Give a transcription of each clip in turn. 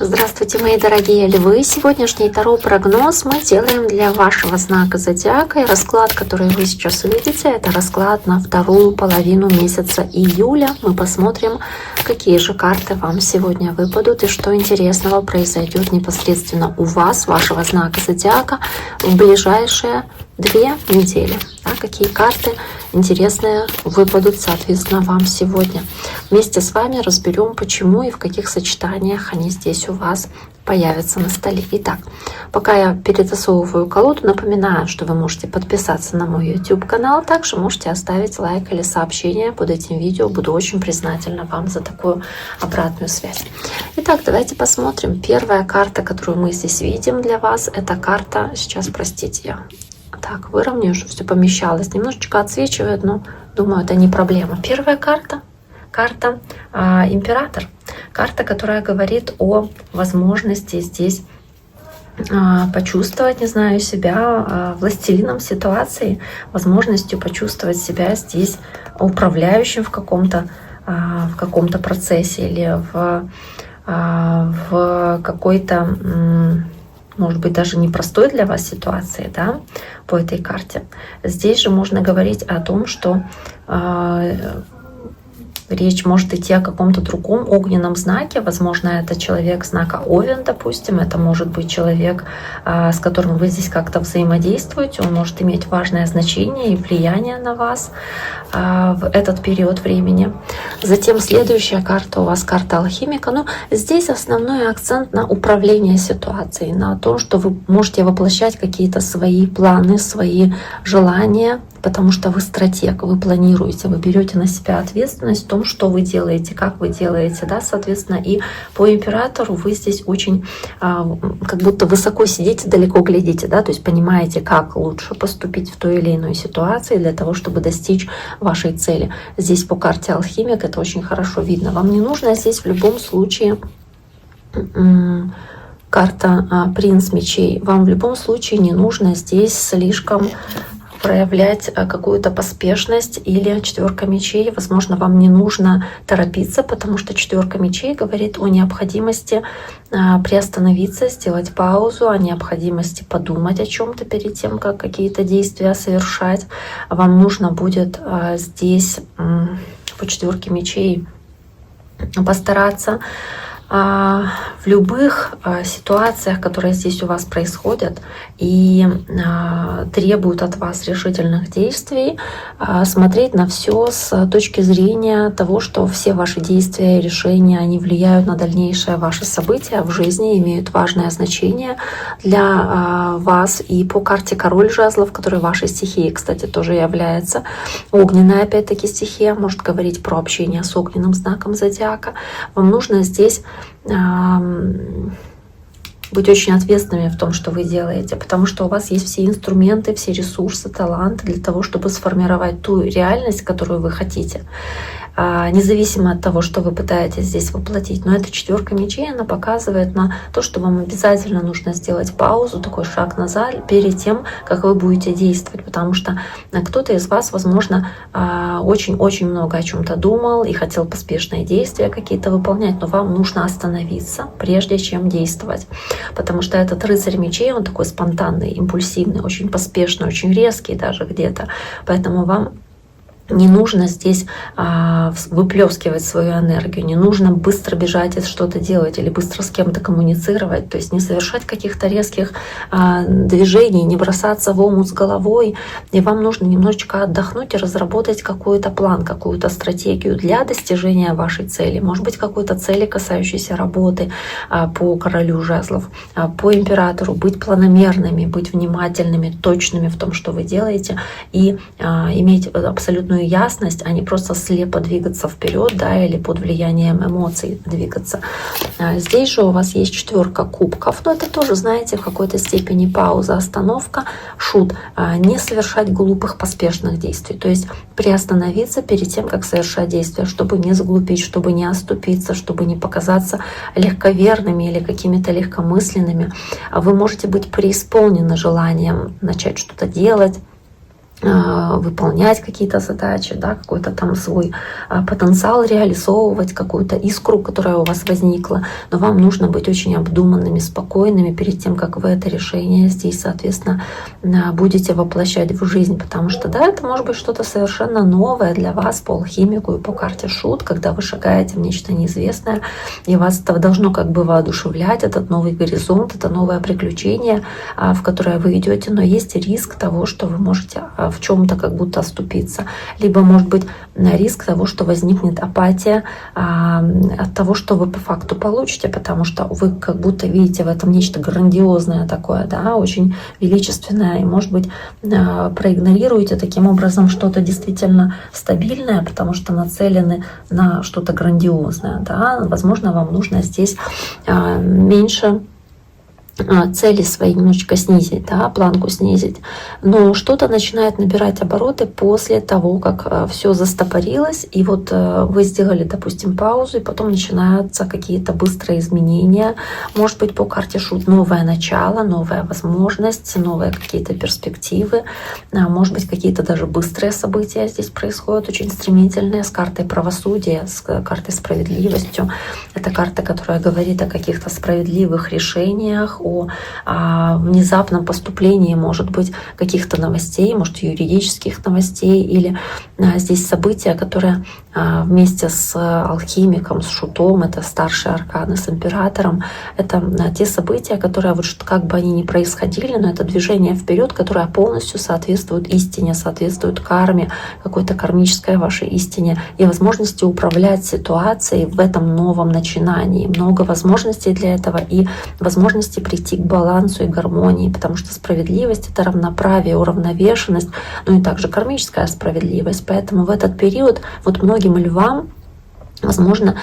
Здравствуйте, мои дорогие львы! Сегодняшний таро-прогноз мы делаем для вашего знака зодиака. И расклад, который вы сейчас увидите, это расклад на вторую половину месяца июля. Мы посмотрим, какие же карты вам сегодня выпадут и что интересного произойдет непосредственно у вас, вашего знака зодиака, в ближайшие 2 недели. Какие карты интересные выпадут, соответственно, вам сегодня. Вместе с вами разберем, почему и в каких сочетаниях они здесь у вас появятся на столе. Итак, пока я перетасовываю колоду, напоминаю, что вы можете подписаться на мой YouTube канал, также можете оставить лайк или сообщение под этим видео. Буду очень признательна вам за такую обратную связь. Итак, давайте посмотрим. Первая карта, которую мы здесь видим для вас, это карта, сейчас, простите, я так выровняю, чтобы все помещалось. Немножечко отсвечивает, но думаю, это не проблема. Первая карта император. Карта, которая говорит о возможности здесь почувствовать, не знаю, себя властелином ситуации, возможностью почувствовать себя здесь управляющим в каком-то процессе или в какой-то, может быть, даже непростой для вас ситуации, да, по этой карте. Здесь же можно говорить о том, что речь может идти о каком-то другом огненном знаке. Возможно, это человек знака Овен, допустим. Это может быть человек, с которым вы здесь как-то взаимодействуете. Он может иметь важное значение и влияние на вас в этот период времени. Затем следующая карта у вас карта алхимика. Но здесь основной акцент на управление ситуацией, на то, что вы можете воплощать какие-то свои планы, свои желания, потому что вы стратег, вы планируете, вы берете на себя ответственность в том, что вы делаете, как вы делаете, да, соответственно, и по императору вы здесь очень как будто высоко сидите, далеко глядите, да, то есть понимаете, как лучше поступить в той или иной ситуации для того, чтобы достичь вашей цели. Здесь по карте алхимик это очень хорошо видно. Вам не нужно здесь в любом случае карта принц мечей. Вам в любом случае не нужно здесь слишком проявлять какую-то поспешность или 4 мечей. Возможно, вам не нужно торопиться, потому что 4 мечей говорит о необходимости приостановиться, сделать паузу, о необходимости подумать о чем-то перед тем, как какие-то действия совершать. Вам нужно будет здесь по 4 мечей постараться в любых ситуациях, которые здесь у вас происходят и требуют от вас решительных действий, смотреть на все с точки зрения того, что все ваши действия и решения, они влияют на дальнейшее ваши события в жизни, имеют важное значение для вас. И по карте король жезлов, который вашей стихией, кстати, тоже является огненная, опять-таки, стихия, может говорить про общение с огненным знаком зодиака, вам нужно здесь быть очень ответственными в том, что вы делаете, потому что у вас есть все инструменты, все ресурсы, таланты для того, чтобы сформировать ту реальность, которую вы хотите, независимо от того, что вы пытаетесь здесь воплотить. Но эта 4 мечей, она показывает на то, что вам обязательно нужно сделать паузу, такой шаг назад перед тем, как вы будете действовать, потому что кто-то из вас, возможно, очень-очень много о чем-то думал и хотел поспешные действия какие-то выполнять, но вам нужно остановиться, прежде чем действовать, потому что этот рыцарь мечей, он такой спонтанный, импульсивный, очень поспешный, очень резкий даже где-то, поэтому вам не нужно здесь выплескивать свою энергию, не нужно быстро бежать и что-то делать или быстро с кем-то коммуницировать, то есть не совершать каких-то резких движений, не бросаться в омут с головой. И вам нужно немножечко отдохнуть и разработать какой-то план, какую-то стратегию для достижения вашей цели. Может быть, какой-то цели, касающейся работы по королю жезлов, по императору, быть планомерными, быть внимательными, точными в том, что вы делаете, и иметь абсолютную ясность, а не просто слепо двигаться вперед, да, или под влиянием эмоций двигаться. Здесь же у вас есть 4 кубков, но это тоже, знаете, в какой-то степени пауза, остановка, шут, не совершать глупых поспешных действий, то есть приостановиться перед тем, как совершать действия, чтобы не заглупить, чтобы не оступиться, чтобы не показаться легковерными или какими-то легкомысленными. Вы можете быть преисполнены желанием начать что-то делать, выполнять какие-то задачи, да, какой-то там свой потенциал реализовывать, какую-то искру, которая у вас возникла. Но вам нужно быть очень обдуманными, спокойными перед тем, как вы это решение здесь, соответственно, будете воплощать в жизнь. Потому что, да, это может быть что-то совершенно новое для вас по алхимику и по карте Шут, когда вы шагаете в нечто неизвестное, и вас это должно как бы воодушевлять, этот новый горизонт, это новое приключение, в которое вы идете, но есть риск того, что вы можете в чем-то как будто оступиться. Либо может быть риск того, что возникнет апатия от того, что вы по факту получите, потому что вы как будто видите в этом нечто грандиозное такое, да, очень величественное, и может быть проигнорируете таким образом что-то действительно стабильное, потому что нацелены на что-то грандиозное, да. Возможно, вам нужно здесь меньше цели свои немножечко снизить, да, планку снизить. Но что-то начинает набирать обороты после того, как все застопорилось, и вот вы сделали, допустим, паузу, и потом начинаются какие-то быстрые изменения. Может быть, по карте Шут новое начало, новая возможность, новые какие-то перспективы. Может быть, какие-то даже быстрые события здесь происходят, очень стремительные, с картой правосудия, с картой справедливостью. Это карта, которая говорит о каких-то справедливых решениях, о внезапном поступлении, может быть, каких-то новостей, может, юридических новостей, или здесь события, которые вместе с алхимиком, с Шутом, это старшие арканы, с императором, это те события, которые вот как бы они ни происходили, но это движение вперед, которое полностью соответствует истине, соответствует карме, какой-то кармической вашей истине и возможности управлять ситуацией в этом новом начинании. Много возможностей для этого и возможности прийти к балансу и гармонии, потому что справедливость — это равноправие, уравновешенность, ну и также кармическая справедливость. Поэтому в этот период вот многим львам, возможно,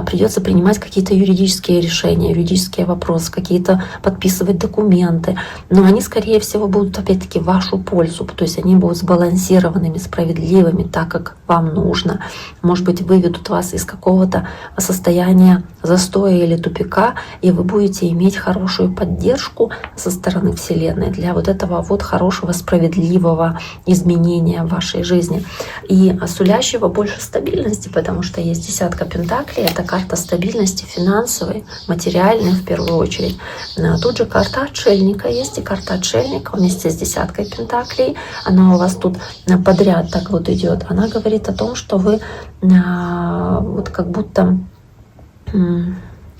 придется принимать какие-то юридические решения, юридические вопросы, какие-то подписывать документы. Но они, скорее всего, будут опять-таки в вашу пользу. То есть они будут сбалансированными, справедливыми, так как вам нужно. Может быть, выведут вас из какого-то состояния застоя или тупика, и вы будете иметь хорошую поддержку со стороны Вселенной для вот этого вот хорошего, справедливого изменения в вашей жизни. И сулящего больше стабильности, потому что есть десятка пентаклей, это карта стабильности финансовой, материальной в первую очередь. Тут же карта отшельника есть, и карта отшельника вместе с десяткой пентаклей, она у вас тут подряд так вот идет. Она говорит о том, что вы вот как будто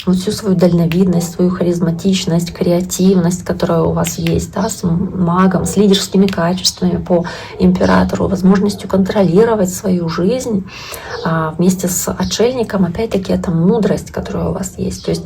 вот всю свою дальновидность, свою харизматичность, креативность, которая у вас есть, да, с магом, с лидерскими качествами по императору, возможностью контролировать свою жизнь вместе с отшельником, опять-таки, это мудрость, которая у вас есть. То есть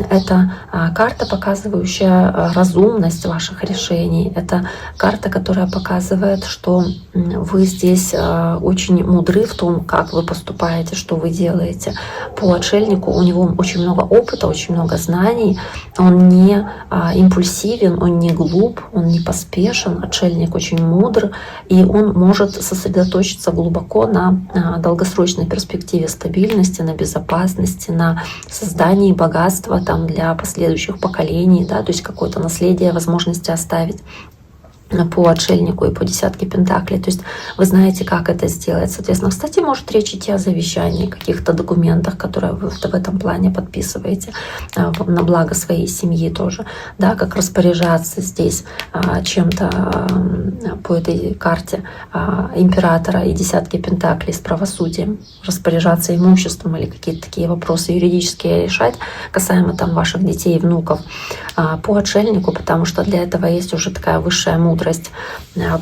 это карта, показывающая разумность ваших решений. Это карта, которая показывает, что вы здесь очень мудры в том, как вы поступаете, что вы делаете. По отшельнику у него очень много опыта, очень много знаний. Он не импульсивен, он не глуп, он не поспешен. Отшельник очень мудр, и он может сосредоточиться глубоко на долгосрочной перспективе стабильности, на безопасности, на создании богатства там, для последующих поколений, да, то есть какое-то наследие, возможности оставить по отшельнику и по десятке пентаклей. То есть вы знаете, как это сделать. Соответственно, кстати, может речь идти о завещании, каких-то документах, которые вы в этом плане подписываете на благо своей семьи тоже. Да, как распоряжаться здесь чем-то по этой карте императора и десятки пентаклей с правосудием, распоряжаться имуществом или какие-то такие вопросы юридические решать касаемо там ваших детей и внуков по отшельнику, потому что для этого есть уже такая высшая мудрость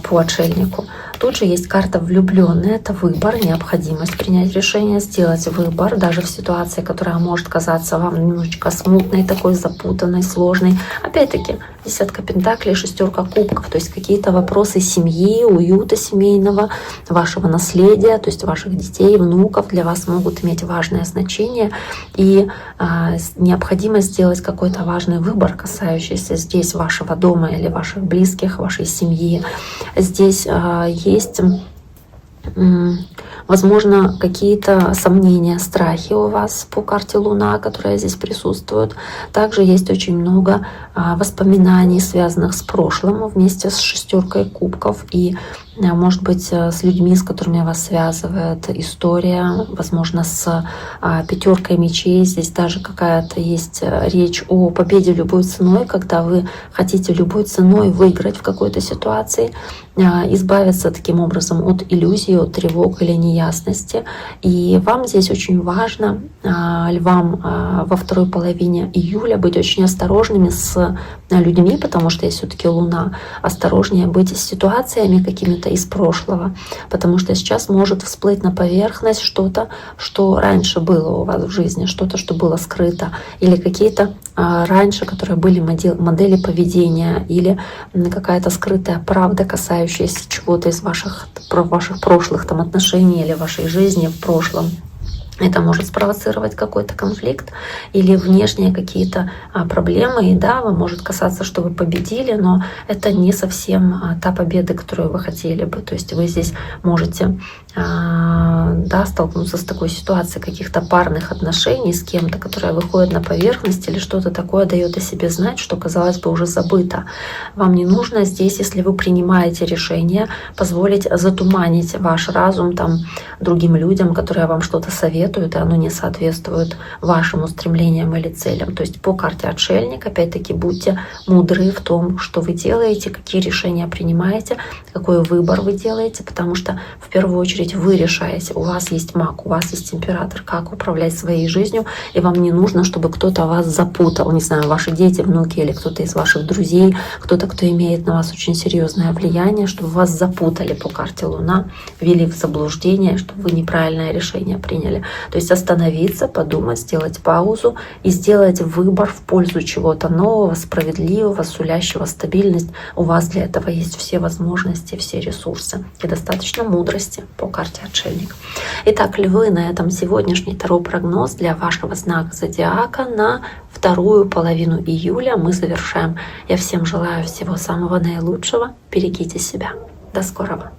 по отшельнику. Тут же есть карта влюбленная, это выбор, необходимость принять решение, сделать выбор, даже в ситуации, которая может казаться вам немножечко смутной, такой запутанной, сложной. Опять-таки, десятка пентаклей, шестерка кубков, то есть какие-то вопросы семьи, уюта семейного, вашего наследия, то есть ваших детей, внуков для вас могут иметь важное значение, и необходимость сделать какой-то важный выбор, касающийся здесь вашего дома или ваших близких, вашей семьи. Здесь есть, возможно, какие-то сомнения, страхи у вас по карте Луна, которая здесь присутствует. Также есть очень много воспоминаний, связанных с прошлым, вместе с шестеркой кубков. И может быть, с людьми, с которыми вас связывает история, возможно, с пятеркой мечей. Здесь даже какая-то есть речь о победе любой ценой, когда вы хотите любой ценой выиграть в какой-то ситуации, избавиться таким образом от иллюзий, от тревог или неясности. И вам здесь очень важно, львам, во второй половине июля быть очень осторожными с людьми, потому что есть все-таки Луна, осторожнее быть с ситуациями какими-то из прошлого, потому что сейчас может всплыть на поверхность что-то, что раньше было у вас в жизни, что-то, что было скрыто, или какие-то раньше, которые были модели поведения, или какая-то скрытая правда, касающаяся чего-то из ваших прошлых там отношений или вашей жизни в прошлом. Это может спровоцировать какой-то конфликт или внешние какие-то проблемы. И да, вам может казаться, что вы победили, но это не совсем та победа, которую вы хотели бы. То есть вы здесь можете столкнуться с такой ситуацией каких-то парных отношений с кем-то, которая выходит на поверхность или что-то такое дает о себе знать, что, казалось бы, уже забыто. Вам не нужно здесь, если вы принимаете решение, позволить затуманить ваш разум другим людям, которые вам что-то советуют, и оно не соответствует вашим устремлениям или целям. То есть по карте Отшельник, опять-таки, будьте мудры в том, что вы делаете, какие решения принимаете, какой выбор вы делаете, потому что в первую очередь вы решаете. У вас есть маг, у вас есть император, как управлять своей жизнью, и вам не нужно, чтобы кто-то вас запутал, не знаю, ваши дети, внуки или кто-то из ваших друзей, кто-то, кто имеет на вас очень серьезное влияние, чтобы вас запутали по карте Луна, ввели в заблуждение, чтобы вы неправильное решение приняли. То есть остановиться, подумать, сделать паузу и сделать выбор в пользу чего-то нового, справедливого, сулящего стабильность. У вас для этого есть все возможности, все ресурсы и достаточно мудрости по карте Отшельник. Итак, львы, на этом сегодняшний таро-прогноз для вашего знака зодиака на вторую половину июля мы завершаем. Я всем желаю всего самого наилучшего. Берегите себя. До скорого.